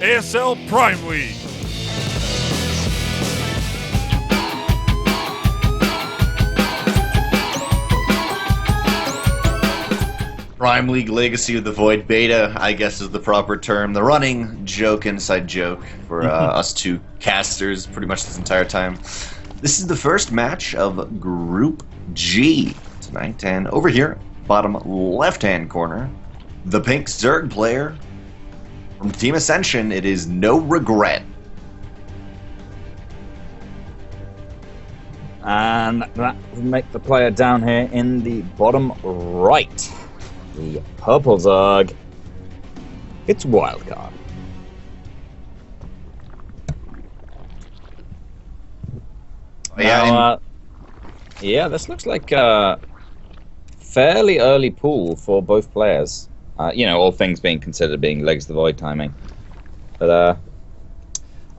ASL Prime League. Prime League Legacy of the Void Beta, I guess is the proper term. The running joke, inside joke for us two casters pretty much this entire time. This is the first match of Group G tonight, and over here, bottom left-hand corner, the pink Zerg player from Team Ascension, it is NoRegreT. And that will make the player down here in the bottom right. The purple Zerg. It's Wildcard. Yeah, this looks like a fairly early pool for both players. All things being considered, being Legs of the Void timing. But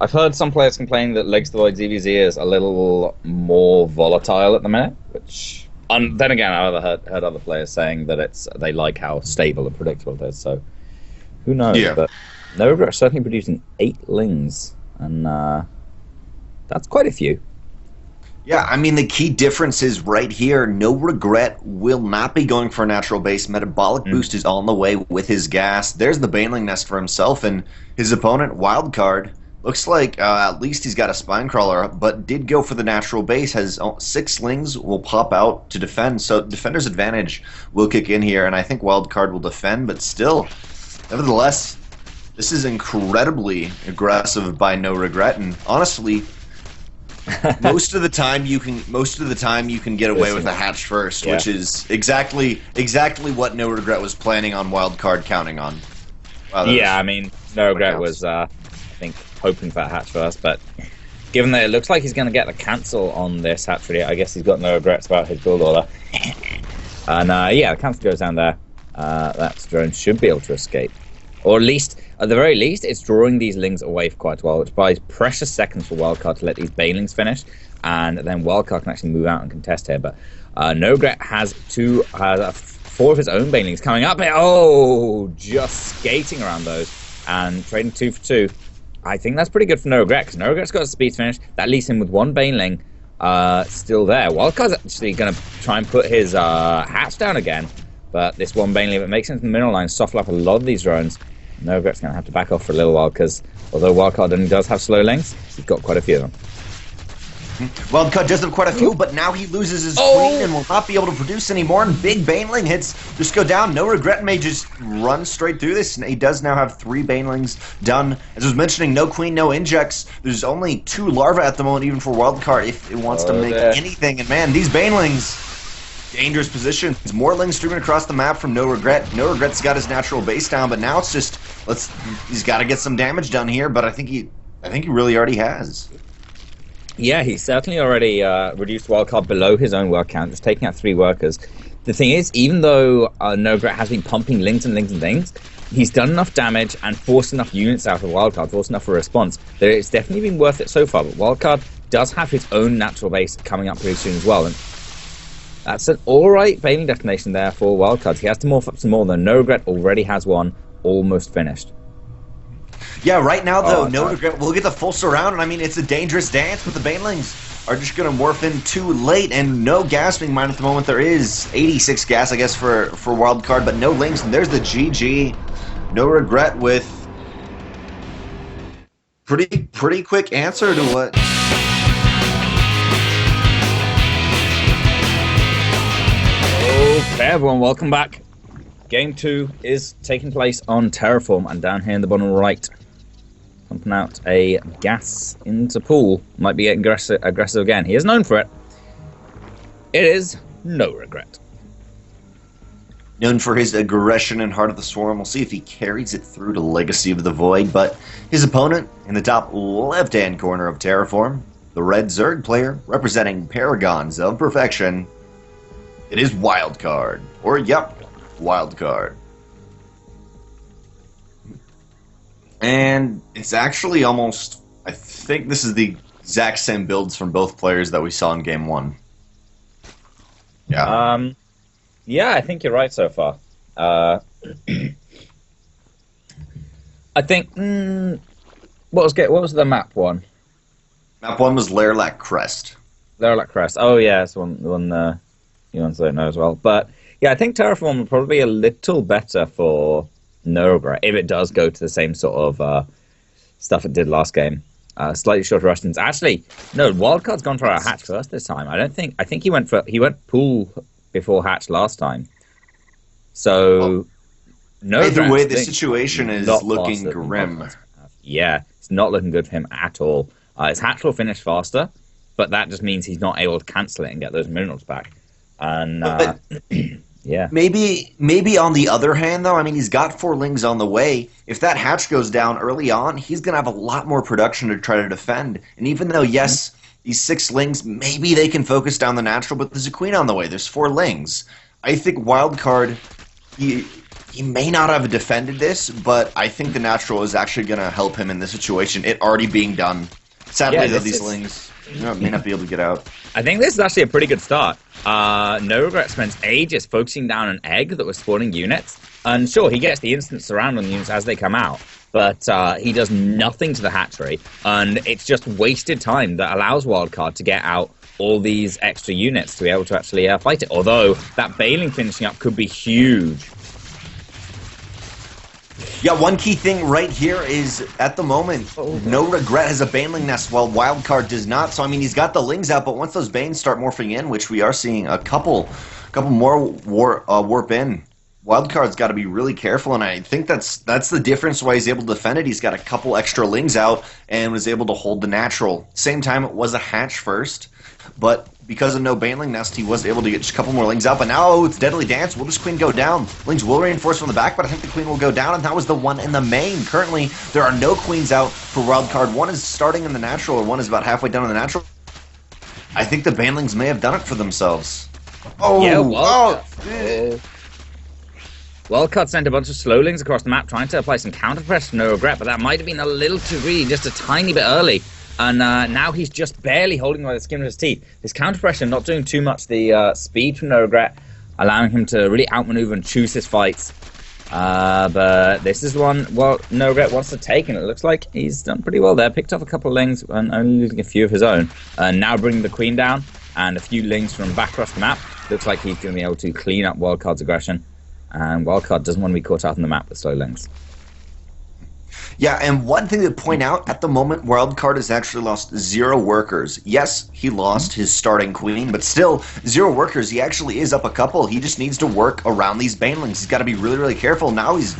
I've heard some players complaining that Legs of the Void ZvZ is a little more volatile at the minute, which... then again, I've heard other players saying that they like how stable and predictable it is, so who knows? Yeah. But NoRegreT is certainly producing 8 lings, and that's quite a few. Yeah, I mean, the key difference is right here, NoRegreT will not be going for a natural base. Metabolic Boost is on the way with his gas. There's the Baneling Nest for himself, and his opponent, Wildcard, looks like at least he's got a Spine Crawler, but did go for the natural base, has 6 slings, will pop out to defend, so Defender's Advantage will kick in here, and I think Wildcard will defend, but still, nevertheless, this is incredibly aggressive by NoRegreT, and honestly, most of the time you can get away with a hatch first, which is exactly what NoRegreT was planning on Wildcard counting on. Wow, I mean, NoRegreT was, I think, hoping for a hatch first, but given that it looks like he's going to get the cancel on this hatchery, I guess he's got no regrets about his build order. And the cancel goes down there. That drone should be able to escape. Or at least, at the very least, it's drawing these lings away for quite a while, which buys precious seconds for Wildcard to let these banelings finish, and then Wildcard can actually move out and contest here. But NoRegreT has 4 of his own banelings coming up here. Oh, just skating around those and trading 2 for 2. I think that's pretty good for NoRegreT, because NoRegreT's got a speed finish. That leaves him with 1 baneling still there. Wildcard's actually going to try and put his hatch down again, but this 1 baneling, that makes sense in the middle line, soften up a lot of these drones. NoRegreT's going to have to back off for a little while, because although Wildcard only does have slow lings, he's got quite a few of them. Wildcard does have quite a few, but now he loses his queen and will not be able to produce anymore, and big baneling hits just go down. NoRegreT may just run straight through this, and he does now have 3 banelings done. As I was mentioning, no queen, no injects. There's only 2 larvae at the moment, even for Wildcard, if it wants to make anything. And man, these banelings, dangerous positions. More lings streaming across the map from NoRegreT. NoRegreT's got his natural base down, but now it's just, he's got to get some damage done here, but I think he really already has. Yeah, he's certainly already reduced Wildcard below his own work count, just taking out 3 workers. The thing is, even though NoRegreT has been pumping lings and lings and things, he's done enough damage and forced enough units out of Wildcard, forced enough for a response, that it's definitely been worth it so far. But Wildcard does have his own natural base coming up pretty soon as well, and that's an alright baneling destination there for Wildcard. He has to morph up some more, though. NoRegreT already has 1 almost finished. Yeah, right now, though, NoRegreT will get the full surround, and I mean, it's a dangerous dance, but the banelings are just going to morph in too late, and no gas being mined at the moment. There is 86 gas, I guess, for Wildcard, but no links, and there's the GG. NoRegreT with pretty quick answer to what... Okay, everyone, welcome back. Game 2 is taking place on Terraform, and down here in the bottom right, pumping out a gas into pool. Might be getting aggressive again. He is known for it. It is NoRegreT. Known for his aggression and Heart of the Swarm. We'll see if he carries it through to Legacy of the Void, but his opponent in the top left-hand corner of Terraform, the red Zerg player representing Paragons of Perfection, it is Wildcard. Or, yep, Wildcard. And it's actually almost, I think this is the exact same builds from both players that we saw in Game 1. Yeah. Yeah, I think you're right so far. I think What was the map one? Map 1 was Lairlac Crest. Lairlac Crest. Oh yeah, it's the one you ones don't know as well. But yeah, I think Terraform will probably be a little better for NoRegreT if it does go to the same sort of stuff it did last game. Slightly shorter Russians. Actually, no, Wildcard's gone for a hatch first this time. I think he went pool before hatch last time. So no. Either way, the situation is looking grim. Yeah, it's not looking good for him at all. His hatch will finish faster, but that just means he's not able to cancel it and get those minerals back. And yeah. Maybe on the other hand, though, I mean, he's got 4 lings on the way. If that hatch goes down early on, he's going to have a lot more production to try to defend. And even though, yes, these 6 lings, maybe they can focus down the natural, but there's a queen on the way. There's 4 lings. I think Wildcard, he may not have defended this, but I think the natural is actually going to help him in this situation, it already being done. Sadly, though, these lings may not be able to get out. I think this is actually a pretty good start. NoRegreT spends ages focusing down an egg that was spawning units. And sure, he gets the instant surround on the units as they come out, but he does nothing to the hatchery. And it's just wasted time that allows Wildcard to get out all these extra units to be able to actually fight it. Although that Baling finishing up could be huge. Yeah, one key thing right here is, at the moment, NoRegreT has a Baneling Nest while Wildcard does not. So, I mean, he's got the lings out, but once those Banes start morphing in, which we are seeing a couple more warp in, Wildcard's got to be really careful, and I think that's the difference why he's able to defend it. He's got a couple extra lings out and was able to hold the natural. Same time, it was a hatch first, but because of no Baneling Nest, he was able to get just a couple more lings out. But now it's Deadly Dance. Will this queen go down? Lings will reinforce from the back, but I think the queen will go down, and that was the one in the main. Currently, there are no queens out for Wildcard. One is starting in the natural, and one is about halfway down in the natural. I think the Banelings may have done it for themselves. Oh, yeah, Wildcard sent a bunch of slowlings across the map trying to apply some counter pressure to NoRegreT, but that might have been a little too greedy, just a tiny bit early. And now he's just barely holding by the skin of his teeth. His counter pressure not doing too much. The speed from NoRegreT allowing him to really outmaneuver and choose his fights. But this is the one NoRegreT wants to take, and it looks like he's done pretty well there. Picked off a couple of lings and only losing a few of his own. Now bringing the queen down and a few lings from back across the map. Looks like he's going to be able to clean up Wildcard's aggression. And Wildcard doesn't want to be caught out on the map with slow lings. Yeah, and one thing to point out, at the moment, Wildcard has actually lost 0 workers. Yes, he lost his starting queen, but still, 0 workers. He actually is up a couple. He just needs to work around these Banelings. He's got to be really, really careful. Now he's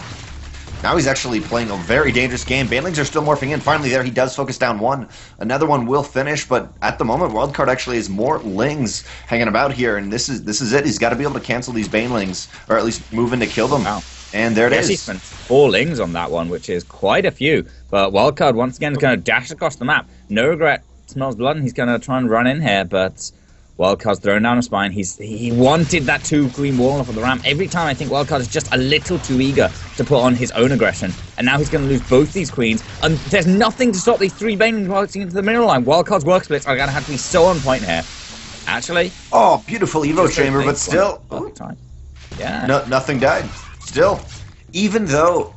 actually playing a very dangerous game. Banelings are still morphing in. Finally, there he does focus down one. Another one will finish, but at the moment, Wildcard actually has more lings hanging about here, and this is it. He's got to be able to cancel these Banelings, or at least move in to kill them. Wow. And there it is. He spent 4 lings on that one, which is quite a few. But Wildcard, once again, is going to dash across the map. NoRegreT smells blood, and he's going to try and run in here, but Wildcard's thrown down a spine. He wanted that 2-queen wall off of the ramp. Every time I think Wildcard is just a little too eager to put on his own aggression. And now he's going to lose both these queens. And there's nothing to stop these 3 Banelings walking into the mineral line. Wildcard's work splits are going to have to be so on point here. Actually. Oh, beautiful Evo chamber, but still. Yeah. No, nothing died. Still, even though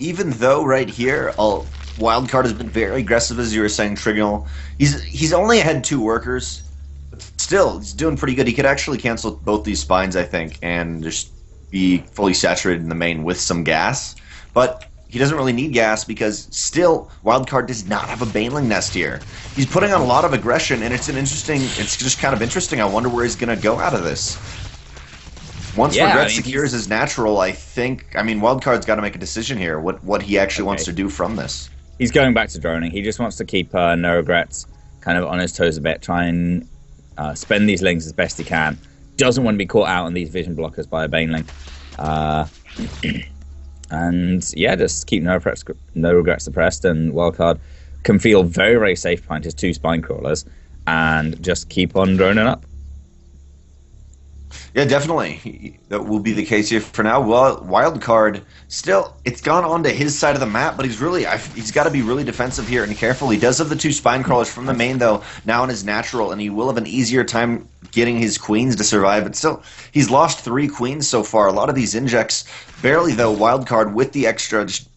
right here, Wildcard has been very aggressive, as you were saying, Trigonal. He's only had 2 workers, but still, he's doing pretty good. He could actually cancel both these spines, I think, and just be fully saturated in the main with some gas. But he doesn't really need gas because still, Wildcard does not have a Baneling Nest here. He's putting on a lot of aggression, and it's just kind of interesting. I wonder where he's going to go out of this. Once NoRegreT secures his natural, Wildcard's got to make a decision here, what he actually wants to do from this. He's going back to droning. He just wants to keep NoRegreT kind of on his toes a bit, try and spend these lings as best he can. Doesn't want to be caught out on these vision blockers by a Baneling. And yeah, just keep NoRegreT suppressed, and Wildcard can feel very, very safe behind his 2 spine crawlers and just keep on droning up. Yeah, definitely. That will be the case here for now. Wildcard, still, it's gone on to his side of the map, but he's got to be really defensive here and careful. He does have the 2 spine crawlers from the main, though, now in his natural, and he will have an easier time getting his queens to survive. But still, he's lost 3 queens so far. A lot of these injects, barely, though, Wildcard with the extra, just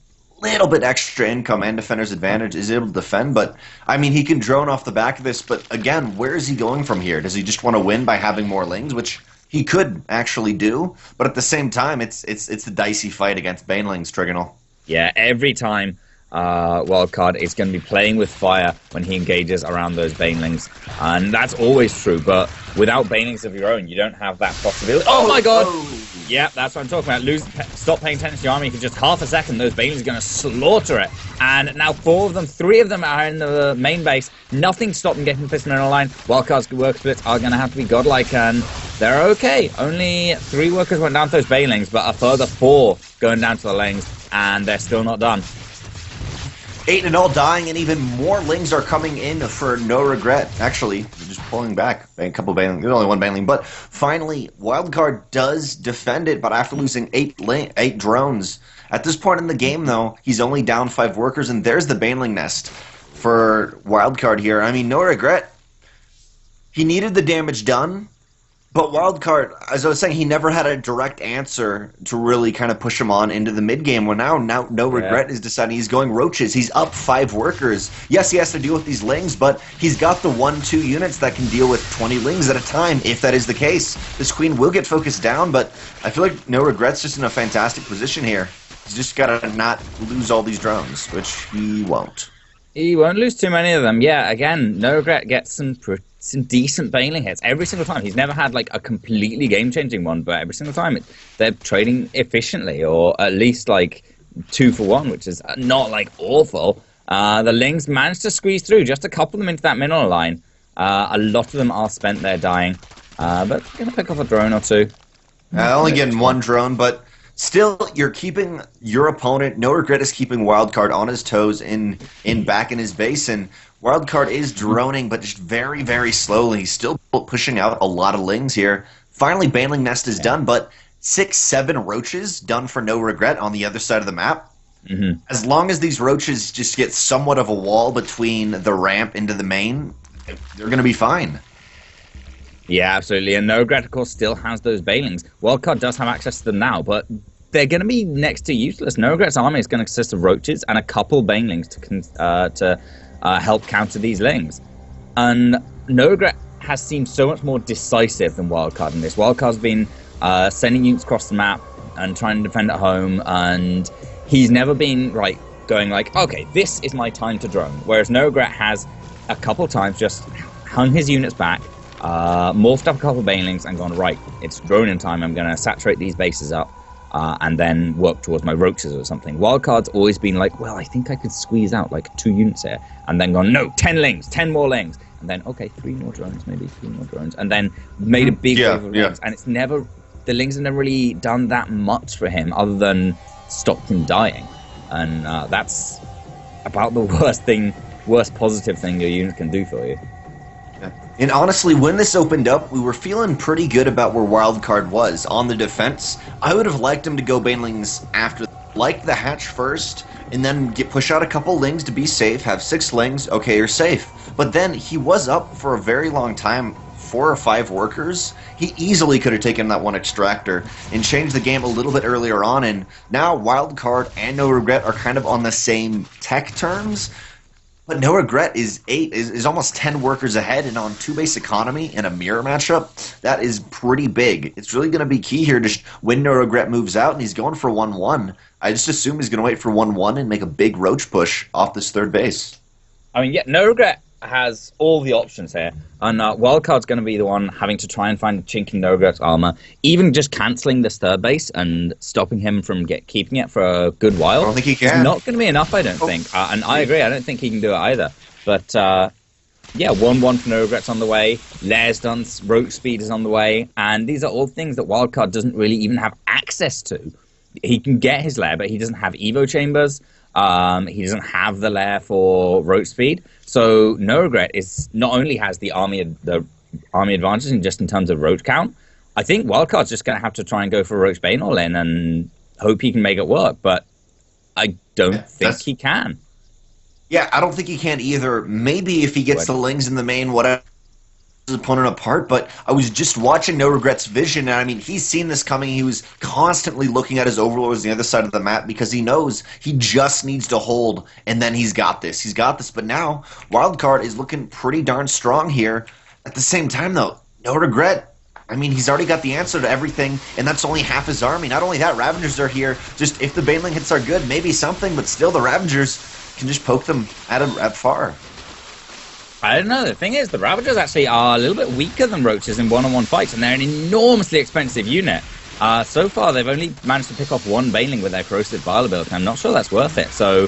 little bit extra income and defender's advantage, is able to defend. But, I mean, he can drone off the back of this. But, again, where is he going from here? Does he just want to win by having more lings, which he could actually do? But at the same time, it's a dicey fight against banelings, Trigonal. Yeah, every time Wildcard is going to be playing with fire when he engages around those banelings. And that's always true, but without banelings of your own, you don't have that possibility. Oh my god! Yeah, that's what I'm talking about. Stop paying attention to your army for just half a second. Those banelings are going to slaughter it. And now 4 of them, 3 of them are in the main base. Nothing stopped them getting this mineral line. Wildcard's work splits are going to have to be godlike, and they're okay. Only 3 workers went down to those banelings, but a further 4 going down to the lanes, and they're still not done. 8 and all dying, and even more lings are coming in for NoRegreT. Actually, just pulling back a couple of banelings. There's only 1 baneling, but finally, Wildcard does defend it, but after losing 8 drones. At this point in the game, though, he's only down 5 workers, and there's the baneling nest for Wildcard here. I mean, NoRegreT, he needed the damage done, but Wildcard, as I was saying, he never had a direct answer to really kind of push him on into the mid-game. Well, now NoRegreT is deciding he's going roaches. He's up 5 workers. Yes, he has to deal with these lings, but he's got the 1-2 units that can deal with 20 lings at a time, if that is the case. This queen will get focused down, but I feel like NoRegreT's just in a fantastic position here. He's just got to not lose all these drones, which he won't. He won't lose too many of them. Yeah, again, NoRegreT gets some decent baneling hits every single time. He's never had like a completely game-changing one, but every single time they're trading efficiently, or at least like 2 for 1, which is not like awful. The lings managed to squeeze through just a couple of them into that mineral line. A lot of them are spent there dying, but gonna pick off a drone or 2. Only getting 1 drone, but still, you're keeping your opponent. NoRegreT is keeping Wildcard on his toes back in his base, and Wildcard is droning, but just very, very slowly. He's still pushing out a lot of lings here. Finally, baneling nest is done, but 6-7 roaches done for NoRegreT on the other side of the map. As long as these roaches just get somewhat of a wall between the ramp into the main, they're going to be fine. Yeah, absolutely. And NoRegreT, of course, still has those banelings. Wildcard does have access to them now, but they're going to be next to useless. NoRegreT's army is going to consist of roaches and a couple banelings to help counter these lings. And NoRegreT has seemed so much more decisive than Wildcard in this. Wildcard's been sending units across the map and trying to defend at home, and he's never been going like, okay, this is my time to drone. Whereas NoRegreT has a couple times just hung his units back, morphed up a couple of banelings and gone, right, it's droning time, I'm going to saturate these bases up, and then work towards my roaches or something. Wildcard's always been like, well, I think I could squeeze out like 2 units here, and then gone, no, 10 lings, 10 more lings, and then, okay, 3 more drones, maybe 3 more drones, and then made a big wave of lings, and it's never, the lings have never really done that much for him other than stopped him dying, and that's about the worst positive thing your unit can do for you. And honestly, when this opened up, we were feeling pretty good about where Wildcard was on the defense. I would have liked him to go banelings after, like the hatch first, and then push out a couple lings to be safe, have 6 lings, okay, you're safe. But then he was up for a very long time, 4 or 5 workers. He easily could have taken that 1 extractor and changed the game a little bit earlier on, and now Wildcard and NoRegreT are kind of on the same tech terms. But NoRegreT is almost 10 workers ahead, and on 2 base economy in a mirror matchup, that is pretty big. It's really going to be key here to when NoRegreT moves out, and he's going for 1-1. I just assume he's going to wait for 1-1 and make a big roach push off this 3rd base. I mean, yeah, NoRegreT has all the options here, and Wildcard's going to be the one having to try and find a chink in NoRegreT's armor, even just cancelling this 3rd base and stopping him from keeping it for a good while. I don't think he can. It's not going to be enough, I don't think, and I agree, I don't think he can do it either. But yeah, 1-1 for NoRegreT's on the way, Lair's done, roach speed is on the way, and these are all things that Wildcard doesn't really even have access to. He can get his Lair, but he doesn't have Evo chambers. He doesn't have the Lair for roach speed. So NoRegreT is not only has the army advantage just in terms of roach count. I think Wildcard's just going to have to try and go for roach bane all in and hope he can make it work. But I don't think he can. Yeah, I don't think he can either. Maybe if he gets the lings in the main, whatever, opponent apart, but I was just watching NoRegret's vision, and I mean, he's seen this coming. He was constantly looking at his overlords on the other side of the map because he knows he just needs to hold, and then he's got this. He's got this, but now Wildcard is looking pretty darn strong here. At the same time, though, NoRegret, I mean, he's already got the answer to everything, and that's only half his army. Not only that, Ravagers are here. Just if the Baneling hits are good, maybe something, but still the Ravagers can just poke them at far. I don't know. The thing is, the Ravagers actually are a little bit weaker than Roaches in one-on-one fights, and they're an enormously expensive unit. So far, they've only managed to pick off one Baneling with their Corrosive Vile ability, and I'm not sure that's worth it. So,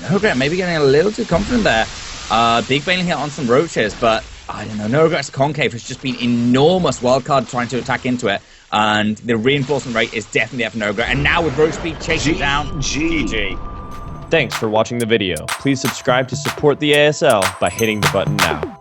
NoRegret maybe getting a little too confident there. Big Baneling hit on some Roaches, but I don't know. NoRegret's Concave has just been enormous. Wildcard trying to attack into it, and the reinforcement rate is definitely up for NoRegret. And now with Roach Speed chasing down, GG. Thanks for watching the video. Please subscribe to support the ASL by hitting the button now.